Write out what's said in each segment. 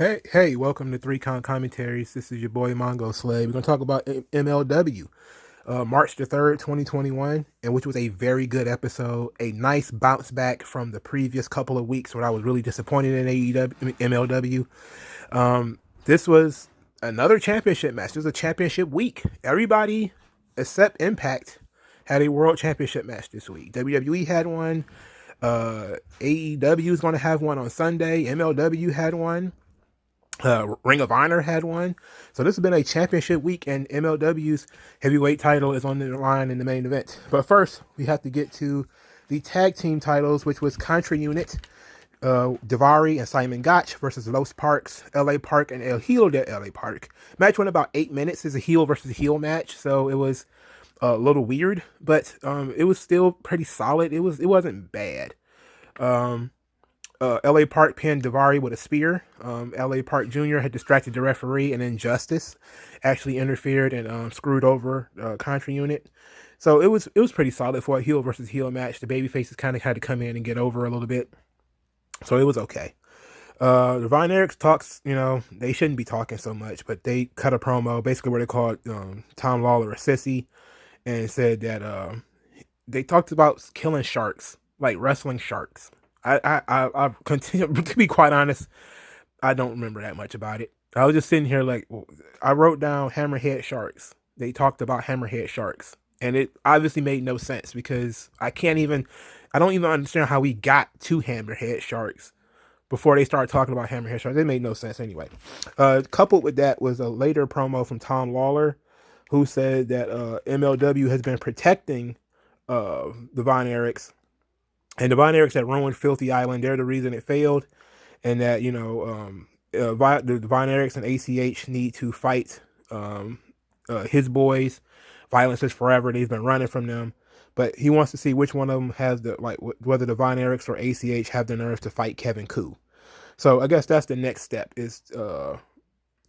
Hey, welcome to Three Commentaries. This is your boy Mongo Slave. We're going to talk about MLW, March the 3rd, 2021, and which was a very good episode. A nice bounce back from the previous couple of weeks where I was really disappointed in MLW. This was another championship match. This was a championship week. Everybody except Impact had a world championship match this week. WWE had one. AEW is going to have one on Sunday. MLW had one. Ring of Honor had one. So this has been a championship week, and MLW's heavyweight title is on the line in the main event. But first, we have to get to the tag team titles, which was Contra Unit, Davari and Simon Gotch versus Los Parks, LA Park, and El Heel de LA Park. Match went about 8 minutes. It's a heel versus heel match, so it was a little weird, but it was still pretty solid. It wasn't bad. LA Park pinned Davari with a spear. LA Park Jr. had distracted the referee, and then Justice actually interfered and screwed over Contra Unit. So it was pretty solid for a heel versus heel match. The babyfaces kind of had to come in and get over a little bit. So it was okay. The Von Erichs talks, they shouldn't be talking so much, but they cut a promo basically where they called Tom Lawler a sissy and said that they talked about killing sharks, like wrestling sharks. I continue to be quite honest. I don't remember that much about it. I was just sitting here like I wrote down hammerhead sharks. They talked about hammerhead sharks, and it obviously made no sense because I don't even understand how we got to hammerhead sharks before they started talking about hammerhead sharks. It made no sense anyway. Coupled with that was a later promo from Tom Lawler, who said that MLW has been protecting the Von Erichs. And the Von Erichs that ruined Filthy Island, they're the reason it failed. And that, the Von Erichs and ACH need to fight his boys. Violence is forever. They've been running from them. But he wants to see which one of them has whether the Von Erichs or ACH have the nerve to fight Kevin Koo. So I guess that's the next step is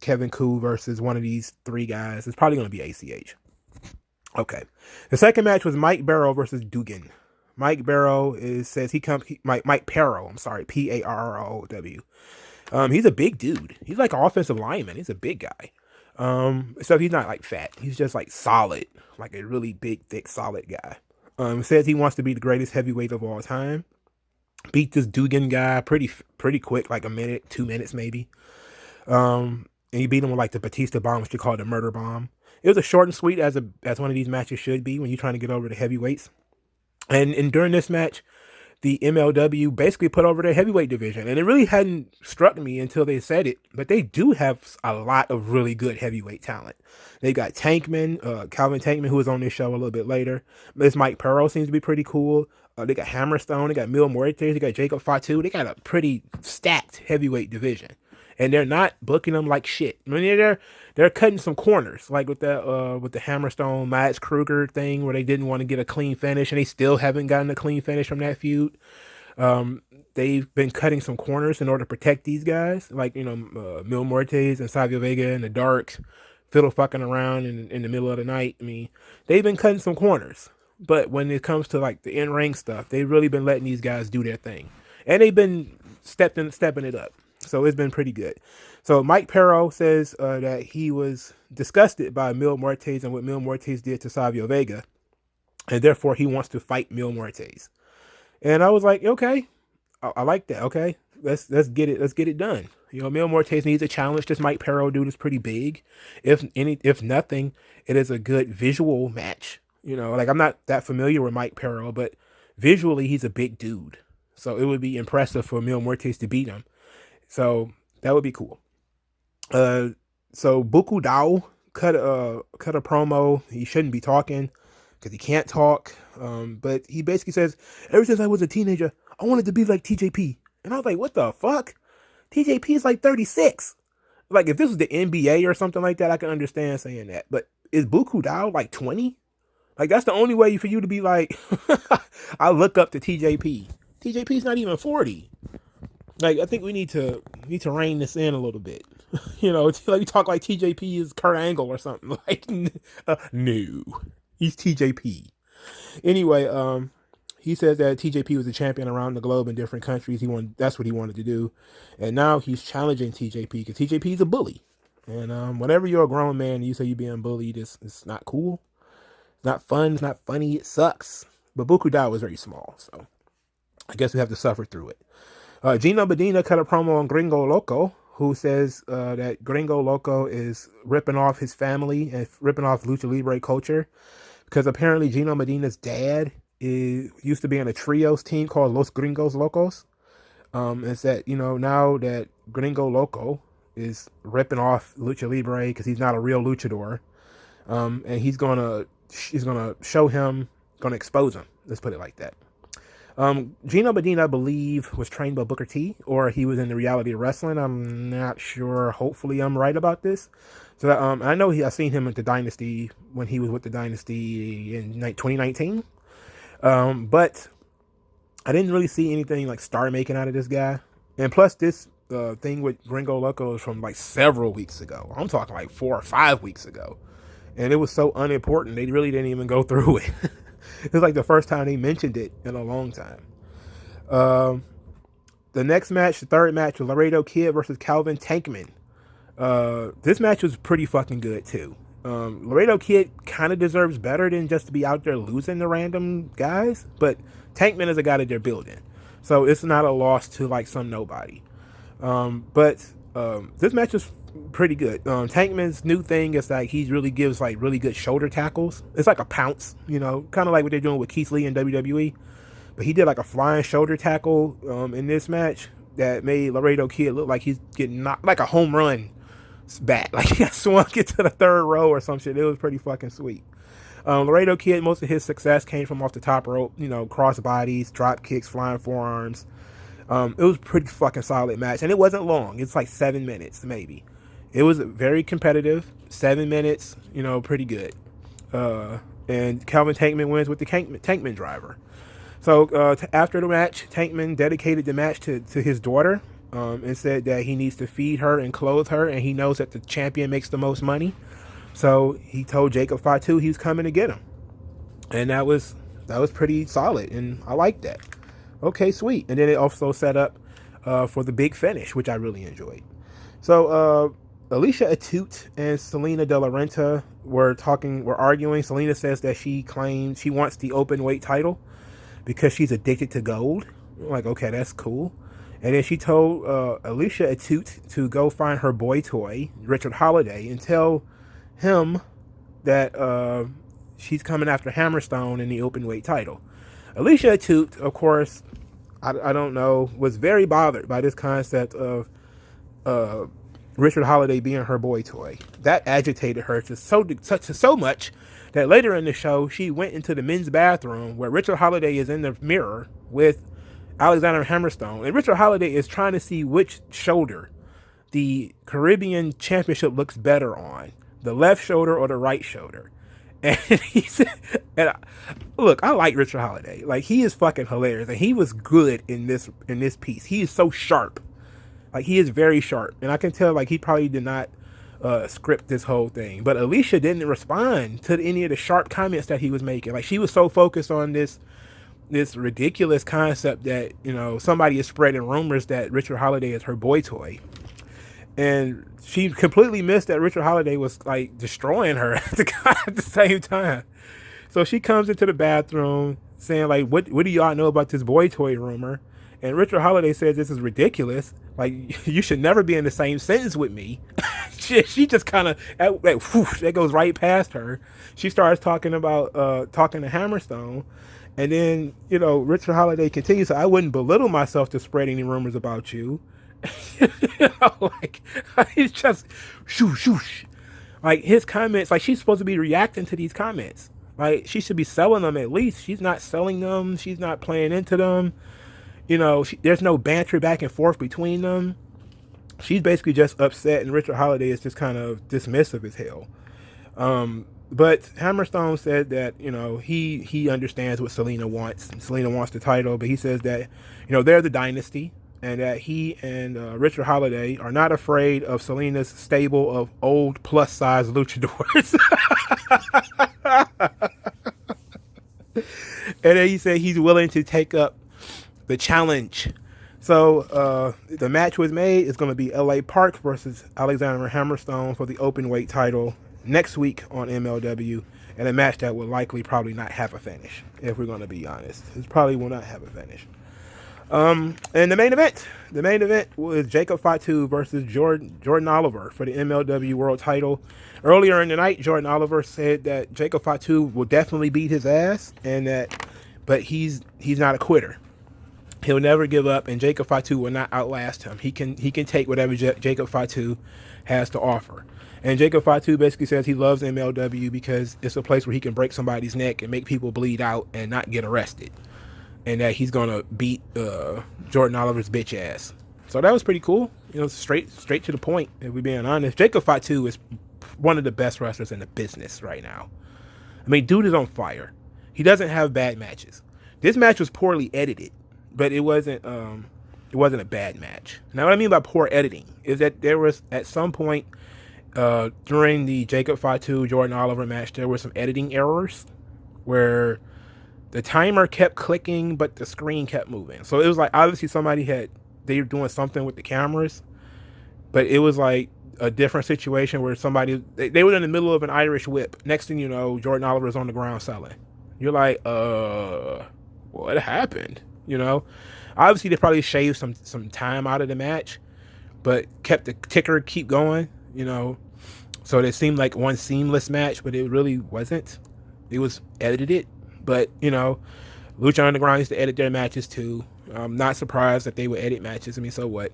Kevin Koo versus one of these three guys. It's probably going to be ACH. Okay. The second match was Mike Barrow versus Dugan. Mike Barrow Mike Parrow, I'm sorry, Parrow. He's a big dude. He's like an offensive lineman. He's a big guy. So he's not like fat. He's just like solid, like a really big, thick, solid guy. Says he wants to be the greatest heavyweight of all time. Beat this Dugan guy pretty quick, like a minute, 2 minutes maybe. And he beat him with like the Batista bomb, which you call the murder bomb. It was a short and sweet as one of these matches should be when you're trying to get over the heavyweights. And during this match, the MLW basically put over their heavyweight division. And it really hadn't struck me until they said it, but they do have a lot of really good heavyweight talent. They got Tankman, Calvin Tankman, who was on this show a little bit later. This Mike Pearl seems to be pretty cool. They got Hammerstone, they got Mil Muertes, they got Jacob Fatu. They got a pretty stacked heavyweight division. And they're not booking them like shit. I mean, they're cutting some corners, like with the Hammerstone Mads Kruger thing, where they didn't want to get a clean finish, and they still haven't gotten a clean finish from that feud. They've been cutting some corners in order to protect these guys, like Mil Muertes and Savio Vega in the dark, fiddle fucking around in the middle of the night. I mean, they've been cutting some corners, but when it comes to like the in ring stuff, they've really been letting these guys do their thing, and they've been stepping it up. So it's been pretty good. So Mike Parrow says that he was disgusted by Mil Muertes and what Mil Muertes did to Savio Vega, and therefore he wants to fight Mil Muertes. And I was like, okay, I like that. Okay, let's get it done. Mil Muertes needs a challenge. This Mike Parrow dude is pretty big. If nothing, it is a good visual match. Like I'm not that familiar with Mike Parrow, but visually he's a big dude. So it would be impressive for Mil Muertes to beat him. So that would be cool. So Buku Dao cut a promo. He shouldn't be talking because he can't talk. But he basically says, ever since I was a teenager, I wanted to be like TJP. And I was like, what the fuck? TJP is like 36. Like if this was the NBA or something like that, I can understand saying that. But is Buku Dao like 20? Like that's the only way for you to be like, I look up to TJP. TJP's not even 40. Like I think we need to rein this in a little bit. Like you talk like TJP is Kurt Angle or something. Like no, he's TJP. Anyway, he says that TJP was a champion around the globe in different countries. That's what he wanted to do, and now he's challenging TJP because TJP is a bully. And whenever you're a grown man and you say you're being bullied, it's not cool. It's not fun. It's not funny. It sucks. But Bukudao was very small, so I guess we have to suffer through it. Gino Medina cut a promo on Gringo Loco, who says that Gringo Loco is ripping off his family and ripping off Lucha Libre culture because apparently Gino Medina's dad used to be on a trios team called Los Gringos Locos. It's that, now that Gringo Loco is ripping off Lucha Libre because he's not a real luchador, and he's gonna show him, gonna expose him. Let's put it like that. Gino Medina, I believe, was trained by Booker T, or he was in the Reality of Wrestling. I'm not sure. Hopefully, I'm right about this. So I know I seen him at the Dynasty when he was with the Dynasty in 2019. But I didn't really see anything like star making out of this guy. And plus, this thing with Gringo Loco is from like several weeks ago. I'm talking like 4 or 5 weeks ago, and it was so unimportant. They really didn't even go through it. It was like the first time they mentioned it in a long time. The next match, the third match, was Laredo Kid versus Calvin Tankman. This match was pretty fucking good too. Laredo Kid kind of deserves better than just to be out there losing to random guys, but Tankman is a guy that they're building, so it's not a loss to like some nobody. But this match is pretty good. Tankman's new thing is like he really gives like really good shoulder tackles. It's like a pounce, kind of like what they're doing with Keith Lee in WWE. But he did like a flying shoulder tackle in this match that made Laredo Kid look like he's getting knocked like a home run bat. Like he got swung into the third row or some shit. It was pretty fucking sweet. Laredo Kid, most of his success came from off the top rope, cross bodies, drop kicks, flying forearms. It was a pretty fucking solid match, and it wasn't long. It's like 7 minutes, maybe. It was very competitive. 7 minutes, pretty good. And Calvin Tankman wins with the Tankman driver. So after the match, Tankman dedicated the match to his daughter and said that he needs to feed her and clothe her, and he knows that the champion makes the most money. So he told Jacob Fatu he was coming to get him. And that was pretty solid, and I like that. Okay, sweet. And then it also set up for the big finish, which I really enjoyed. So Alicia Atute and Selena De La Renta were arguing. Selena says that she claims she wants the open weight title because she's addicted to gold. I'm like, okay, that's cool. And then she told Alicia Atute to go find her boy toy, Richard Holiday, and tell him that she's coming after Hammerstone in the open weight title. Alicia Atute, of course, I don't know, was very bothered by this concept of Richard Holiday being her boy toy. That agitated her to so much that later in the show, she went into the men's bathroom where Richard Holiday is in the mirror with Alexander Hammerstone. And Richard Holiday is trying to see which shoulder the Caribbean Championship looks better on, the left shoulder or the right shoulder. And he said, look, I like Richard Holiday. Like, he is fucking hilarious. And he was good in this piece. He is so sharp. Like, he is very sharp. And I can tell, like, he probably did not script this whole thing. But Alicia didn't respond to any of the sharp comments that he was making. Like, she was so focused on this ridiculous concept that, somebody is spreading rumors that Richard Holiday is her boy toy. And she completely missed that Richard Holiday was like destroying her at the same time. So she comes into the bathroom saying like, what do y'all know about this boy toy rumor? And Richard Holiday says this is ridiculous. Like, you should never be in the same sentence with me. she just kind of, that goes right past her. She starts talking to Hammerstone. And then, Richard Holiday continues, I wouldn't belittle myself to spread any rumors about you. Like, he's just shoosh. Like, his comments, like, she's supposed to be reacting to these comments. Like, she should be selling them at least. She's not selling them. She's not playing into them. There's no banter back and forth between them. She's basically just upset, and Richard Holiday is just kind of dismissive as hell. But Hammerstone said that, he understands what Selena wants. Selena wants the title, but he says that, they're the dynasty, and that he and Richard Holiday are not afraid of Selena's stable of old plus-size luchadors. And then he said he's willing to take up the challenge. So the match was made. It's going to be LA Park versus Alexander Hammerstone for the open weight title next week on MLW, and a match that will likely probably not have a finish. If we're going to be honest, it probably will not have a finish. And the main event was Jacob Fatu versus Jordan Oliver for the MLW World Title. Earlier in the night, Jordan Oliver said that Jacob Fatu will definitely beat his ass, but he's not a quitter. He'll never give up, and Jacob Fatu will not outlast him. He can take whatever Jacob Fatu has to offer. And Jacob Fatu basically says he loves MLW because it's a place where he can break somebody's neck and make people bleed out and not get arrested. And that he's gonna beat Jordan Oliver's bitch ass. So that was pretty cool. Straight to the point. If we're being honest, Jacob Fatu is one of the best wrestlers in the business right now. I mean, dude is on fire. He doesn't have bad matches. This match was poorly edited, but it wasn't a bad match. Now, what I mean by poor editing is that there was at some point during the Jacob Fatu Jordan Oliver match, there were some editing errors where the timer kept clicking, but the screen kept moving. So it was like obviously they were doing something with the cameras, but it was like a different situation where they were in the middle of an Irish whip. Next thing you know, Jordan Oliver is on the ground selling. You're like, what happened? Obviously they probably shaved some time out of the match, but kept the ticker keep going. So it seemed like one seamless match, but it really wasn't. It was edited. But, Lucha Underground used to edit their matches too. I'm not surprised that they would edit matches. I mean, so what?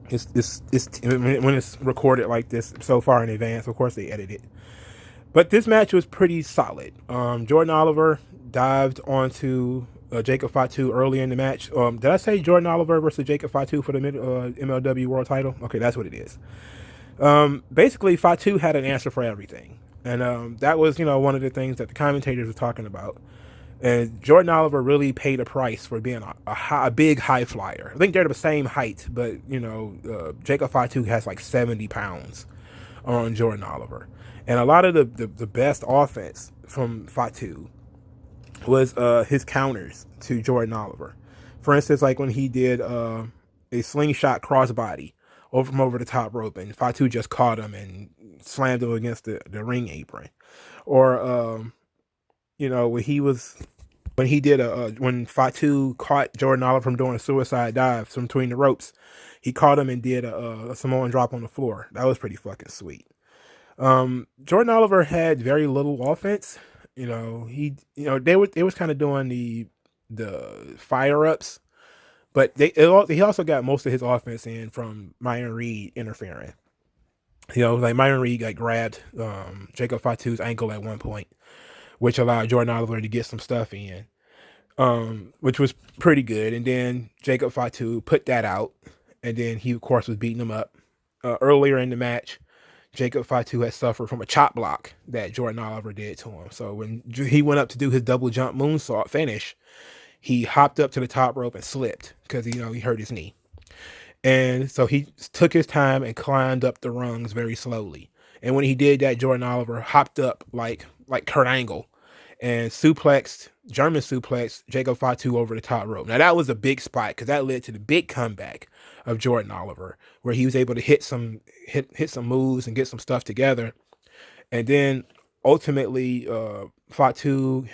It's when it's recorded like this so far in advance, of course they edit it. But this match was pretty solid. Jordan Oliver dived onto Jacob Fatu early in the match. Did I say Jordan Oliver versus Jacob Fatu for the MLW World Title? Okay, that's what it is. Basically, Fatu had an answer for everything. And that was, one of the things that the commentators were talking about. And Jordan Oliver really paid a price for being a big high flyer. I think they're the same height, but, Jacob Fatu has like 70 pounds on Jordan Oliver. And a lot of the best offense from Fatu was his counters to Jordan Oliver. For instance, like when he did a slingshot crossbody from over the top rope, and Fatu just caught him and slammed him against the ring apron. Or when Fatu caught Jordan Oliver from doing a suicide dive from between the ropes, he caught him and did a Samoan drop on the floor. That was pretty fucking sweet. Jordan Oliver had very little offense. They was kind of doing the fire ups, but he also got most of his offense in from Myron Reed interfering. Like Myron Reed grabbed Jacob Fatu's ankle at one point, which allowed Jordan Oliver to get some stuff in, which was pretty good. And then Jacob Fatu put that out, and then he, of course, was beating him up. Earlier in the match, Jacob Fatu had suffered from a chop block that Jordan Oliver did to him. So when he went up to do his double jump moonsault finish, he hopped up to the top rope and slipped because, he hurt his knee. And so he took his time and climbed up the rungs very slowly. And when he did that, Jordan Oliver hopped up like Kurt Angle and German suplexed Jacob Fatu over the top rope. Now that was a big spot because that led to the big comeback of Jordan Oliver, where he was able to hit some moves and get some stuff together. And then ultimately Fatu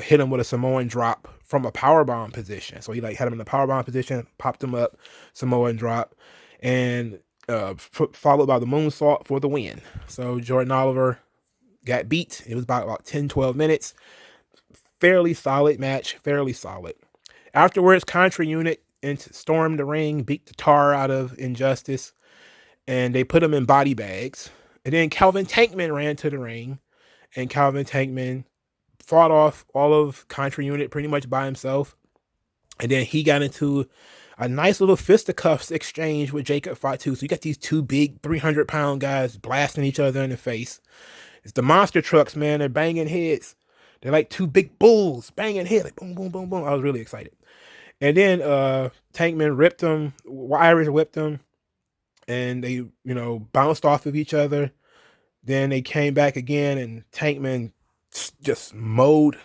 hit him with a Samoan drop from a powerbomb position. So he had him in the powerbomb position, popped him up, Samoan drop, and followed by the moonsault for the win. So Jordan Oliver got beat. It was about 10-12 minutes. Fairly solid match, fairly solid. Afterwards, Contra Unit stormed the ring, beat the tar out of Injustice, and they put him in body bags. And then Calvin Tankman ran to the ring, and Calvin Tankman fought off all of Contra Unit pretty much by himself. And then he got into a nice little fisticuffs exchange with Jacob Fatu. So you got these two big 300-pound guys blasting each other in the face. It's the monster trucks, man. They're banging heads. They're like two big bulls banging heads. Like boom, boom, boom, boom. I was really excited. And then Tankman ripped him, Irish whipped him, and they, bounced off of each other. Then they came back again, and Tankman just mowed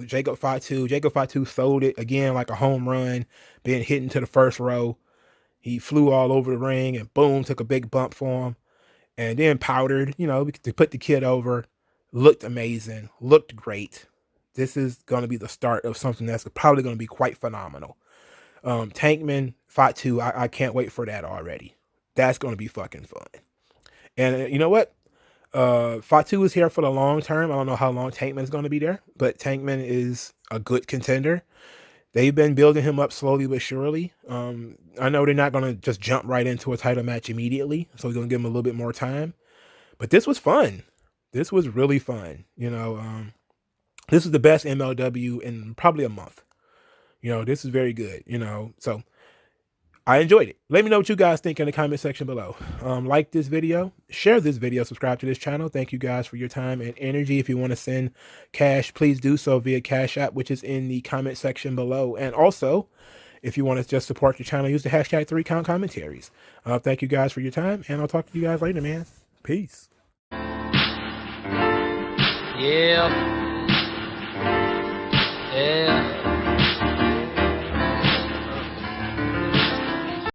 Jacob Fatu. Jacob Fatu sold it again like a home run, being hit into the first row. He flew all over the ring and boom, took a big bump for him. And then powdered, to put the kid over. Looked amazing, looked great. This is going to be the start of something that's probably going to be quite phenomenal. Tankman, Fatu, I can't wait for that already. That's going to be fucking fun. And you know what? Fatu is here for the long term. I don't know how long Tankman's going to be there, but Tankman is a good contender. They've been building him up slowly but surely. I know they're not going to just jump right into a title match immediately, so we're going to give him a little bit more time. But this was fun. This was really fun. This is the best MLW in probably a month. This is very good. So I enjoyed it. Let me know what you guys think in the comment section below. Like this video, share this video, subscribe to this channel. Thank you guys for your time and energy. If you want to send cash, please do so via Cash App, which is in the comment section below. And also, if you want to just support the channel, use the hashtag 3Count Commentaries. Thank you guys for your time, and I'll talk to you guys later, man. Peace. Yeah. Yeah.